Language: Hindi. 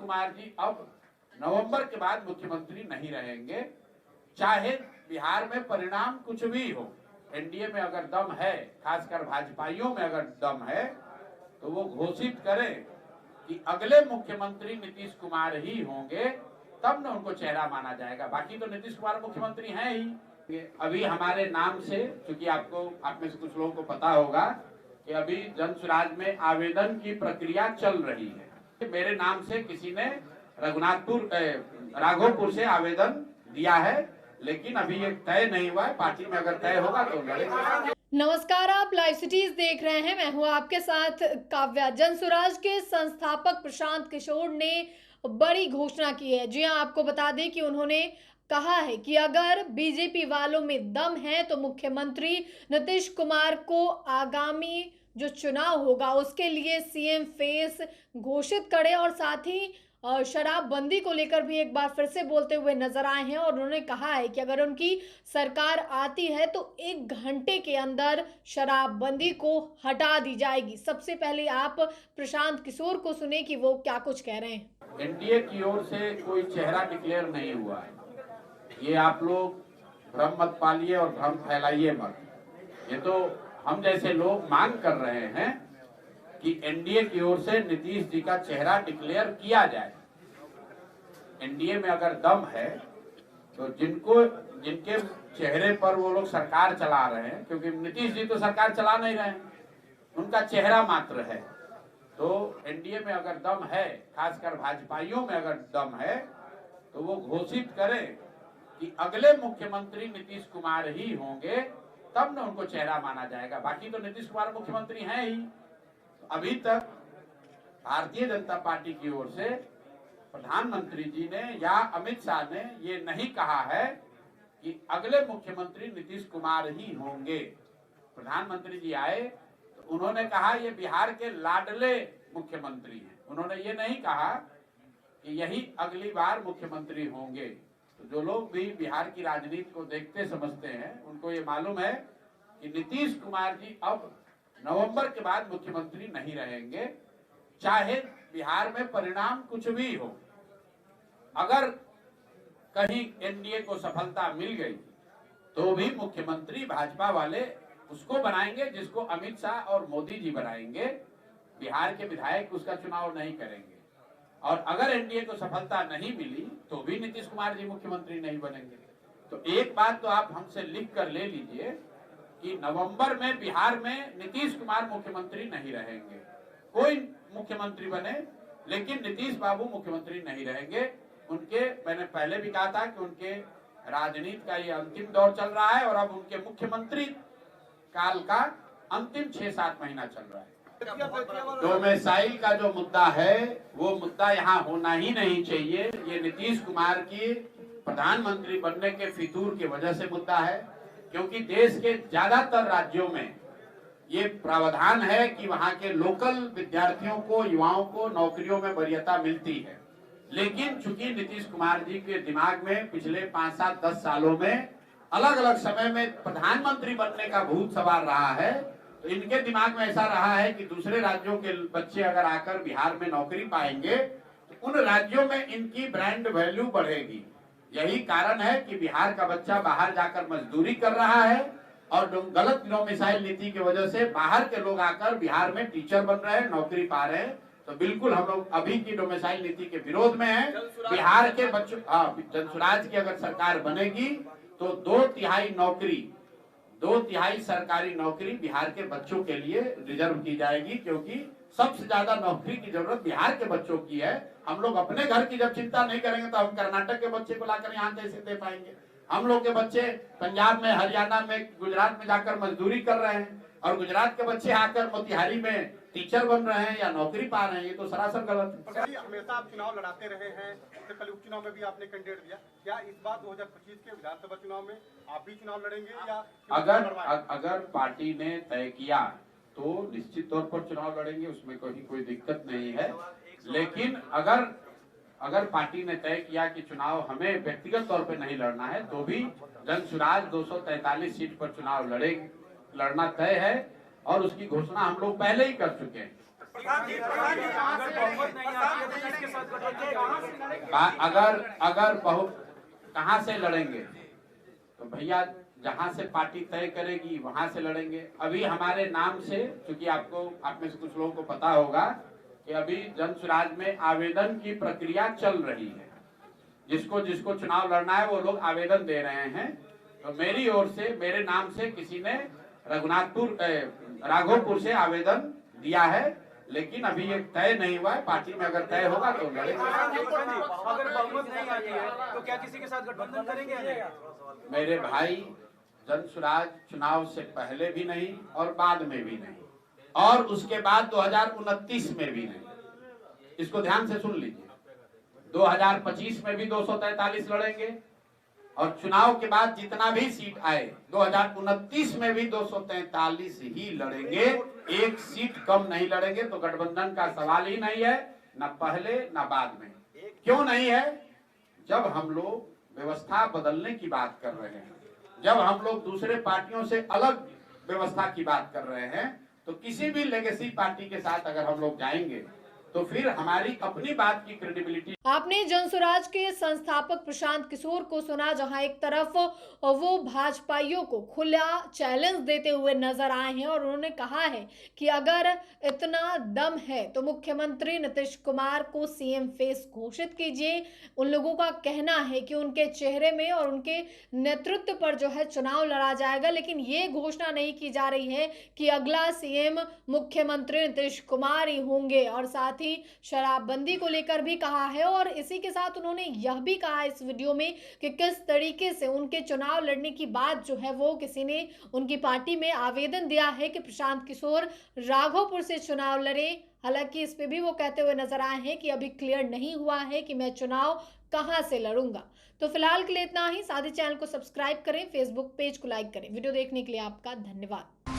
कुमार जी अब नवंबर के बाद मुख्यमंत्री नहीं रहेंगे, चाहे बिहार में परिणाम कुछ भी हो। एनडीए में अगर दम है, खासकर भाजपाइयों में अगर दम है, तो वो घोषित करें कि अगले मुख्यमंत्री नीतीश कुमार ही होंगे, तब न उनको चेहरा माना जाएगा। बाकी तो नीतीश कुमार मुख्यमंत्री हैं ही। अभी हमारे नाम से, क्योंकि आप में से कुछ लोगों को पता होगा कि अभी जन सुराज में आवेदन की प्रक्रिया चल रही है। मेरे नाम से किसी ने राघोपुर से आवेदन दिया है, लेकिन अभी ये तय नहीं हुआ है। पार्टी में अगर तय होगा तो लड़ेंगे। नमस्कार, आप लाइव सिटीज देख रहे हैं। मैं हूं आपके साथ काव्या। जनसुराज के संस्थापक प्रशांत किशोर ने बड़ी घोषणा की है। जी हां, आपको बता दें कि उन्होंने कहा है कि अगर बीजेपी वालों में दम है तो मुख्यमंत्री नीतीश कुमार को आगामी जो चुनाव होगा उसके लिए सीएम फेस घोषित करे, और साथ ही शराबबंदी को लेकर भी एक बार फिर से बोलते हुए नजर आए हैं। और उन्होंने कहा है कि अगर उनकी सरकार आती है तो 1 घंटे के अंदर शराबबंदी को हटा दी जाएगी। सबसे पहले आप प्रशांत किशोर को सुने कि वो क्या कुछ कह रहे हैं। एनडीए की ओर से कोई चेहरा डिक्लेयर नहीं हुआ है, ये आप लोग भ्रम मत पालिए और भ्रम फैलाइए मत। ये तो हम जैसे लोग मांग कर रहे हैं कि एनडीए की ओर से नीतीश जी का चेहरा डिक्लेयर किया जाए। एनडीए में अगर दम है तो जिनके चेहरे पर वो लोग सरकार चला रहे हैं, क्योंकि नीतीश जी तो सरकार चला नहीं रहे हैं, उनका चेहरा मात्र है। तो एनडीए में अगर दम है, खासकर भाजपाइयों में अगर दम है, तो वो घोषित करें कि अगले मुख्यमंत्री नीतीश कुमार ही होंगे, तब न उनको चेहरा माना जाएगा। बाकी तो नीतीश कुमार मुख्यमंत्री हैं ही। अभी तक भारतीय जनता पार्टी की ओर से प्रधानमंत्री जी ने या अमित शाह ने ये नहीं कहा है कि अगले मुख्यमंत्री नीतीश कुमार ही होंगे। प्रधानमंत्री जी आए तो उन्होंने कहा ये बिहार के लाडले मुख्यमंत्री हैं। उन्होंने ये नहीं कहा कि यही अगली बार मुख्यमंत्री होंगे। तो जो लोग भी बिहार की राजनीति को देखते समझते हैं, उनको ये मालूम है कि नीतीश कुमार जी अब नवंबर के बाद मुख्यमंत्री नहीं रहेंगे, चाहे बिहार में परिणाम कुछ भी हो। अगर कहीं एनडीए को सफलता मिल गई तो भी मुख्यमंत्री भाजपा वाले उसको बनाएंगे जिसको अमित शाह और मोदी जी बनाएंगे। बिहार के विधायक उसका चुनाव नहीं करेंगे। और अगर एनडीए को सफलता नहीं मिली तो भी नीतीश कुमार जी मुख्यमंत्री नहीं बनेंगे। तो एक बात तो आप हमसे लिख कर ले लीजिए कि नवंबर में बिहार में नीतीश कुमार मुख्यमंत्री नहीं रहेंगे। कोई मुख्यमंत्री बने, लेकिन नीतीश बाबू मुख्यमंत्री नहीं रहेंगे। उनके, मैंने पहले भी कहा था कि उनके राजनीति का ये अंतिम दौर चल रहा है और अब उनके मुख्यमंत्री काल का अंतिम 6-7 महीना चल रहा है। डोमिसाइल का जो मुद्दा है वो मुद्दा यहाँ होना ही नहीं चाहिए। ये नीतीश कुमार की प्रधानमंत्री बनने के फितूर की वजह से मुद्दा है, क्योंकि देश के ज्यादातर राज्यों में ये प्रावधान है कि वहाँ के लोकल विद्यार्थियों को, युवाओं को नौकरियों में वरीयता मिलती है। लेकिन चूंकि नीतीश कुमार जी के दिमाग में पिछले 5-7-10 सालों में अलग अलग समय में प्रधानमंत्री बनने का भूत सवार रहा है, तो इनके दिमाग में ऐसा रहा है कि दूसरे राज्यों के बच्चे अगर आकर बिहार में नौकरी पाएंगे तो उन राज्यों में इनकी ब्रांड वैल्यू बढ़ेगी। यही कारण है कि बिहार का बच्चा बाहर जाकर मजदूरी कर रहा है और गलत डोमिसाइल नीति की वजह से बाहर के लोग आकर बिहार में टीचर बन रहे हैं, नौकरी पा रहे हैं। तो बिल्कुल हम लोग अभी की डोमिसाइल नीति के विरोध में हैं। बिहार के बच्चों, जनसुराज की अगर सरकार बनेगी तो 2/3 सरकारी नौकरी बिहार के बच्चों के लिए रिजर्व की जाएगी, क्योंकि सबसे ज्यादा नौकरी की जरूरत बिहार के बच्चों की है। हम लोग अपने घर की जब चिंता नहीं करेंगे तो हम कर्नाटक के बच्चे को लाकर यहाँ कैसे दे पाएंगे। हम लोग के बच्चे पंजाब में, हरियाणा में, गुजरात में जाकर मजदूरी कर रहे हैं और गुजरात के बच्चे आकर मोतिहारी में टीचर बन रहे हैं या नौकरी पा रहे हैं। ये तो सरासर गलत है। हमेशा आप चुनाव लड़ाते रहे हैं, तो कल उपचुनाव में भी आपने कैंडिडेट दिया। क्या इस बार 2025 के विधानसभा चुनाव में आप भी चुनाव लड़ेंगे या अगर पार्टी ने तय किया तो निश्चित तौर पर चुनाव लड़ेंगे, उसमें कोई दिक्कत नहीं है। लेकिन अगर पार्टी ने तय किया कि चुनाव हमें व्यक्तिगत तौर पर नहीं लड़ना है, तो भी जनसुराज 243 सीट पर चुनाव लड़ना तय है और उसकी घोषणा हम लोग पहले ही कर चुके हैं। अगर बहुत कहाँ से लड़ेंगे तो भैया जहां से पार्टी तय करेगी वहां से लड़ेंगे। अभी हमारे नाम से, क्योंकि आप में से कुछ लोगों को पता होगा कि अभी जन स्वराज में आवेदन की प्रक्रिया चल रही है। जिसको जिसको चुनाव लड़ना है वो लोग आवेदन दे रहे हैं। तो मेरी ओर से, मेरे नाम से किसी ने राघोपुर से आवेदन दिया है, लेकिन अभी ये तय नहीं हुआ है। पार्टी में अगर तय होगा तो लड़ेंगे। अगर बहुमत नहीं आती है तो क्या किसी के साथ गठबंधन करेंगे? मेरे भाई, जन स्वराज चुनाव से पहले भी नहीं और बाद में भी नहीं, और उसके बाद 2029 में भी नहीं। इसको ध्यान से सुन लीजिए। 2025 में भी 243 लड़ेंगे, और चुनाव के बाद जितना भी सीट आए 2029 में भी 243 ही लड़ेंगे। एक सीट कम नहीं लड़ेंगे। तो गठबंधन का सवाल ही नहीं है, न पहले न बाद में। क्यों नहीं है? जब हम लोग व्यवस्था बदलने की बात कर रहे हैं, जब हम लोग दूसरे पार्टियों से अलग व्यवस्था की बात कर रहे हैं, तो किसी भी लेगेसी पार्टी के साथ अगर हम लोग जाएंगे तो फिर हमारी अपनी बात की क्रेडिबिलिटी। आपने जन स्वराज के संस्थापक प्रशांत किशोर को सुना, जहां एक तरफ वो भाजपाइयों को खुला चैलेंज देते हुए नजर आए हैं और उन्होंने कहा है कि अगर इतना दम है तो मुख्यमंत्री नीतीश कुमार को सीएम फेस घोषित कीजिए। उन लोगों का कहना है कि उनके चेहरे में और उनके नेतृत्व पर जो है चुनाव लड़ा जाएगा, लेकिन ये घोषणा नहीं की जा रही है कि अगला सीएम मुख्यमंत्री नीतीश कुमार ही होंगे। और साथ ही शराबबंदी को लेकर भी कहा है, और इसी के साथ उन्होंने यह भी कहा इस वीडियो में कि किस तरीके से उनके चुनाव लड़ने की बात जो है वो किसी ने उनकी पार्टी में आवेदन दिया है कि प्रशांत किशोर राघोपुर से चुनाव लड़े। हालांकि इस पे भी वो कहते हुए नजर आए हैं कि अभी क्लियर नहीं हुआ है कि मैं चुनाव कहां से लड़ूंगा। तो फिलहाल के लिए इतना ही। साथ ही चैनल को सब्सक्राइब करें, फेसबुक पेज को लाइक करें। वीडियो देखने के लिए आपका धन्यवाद।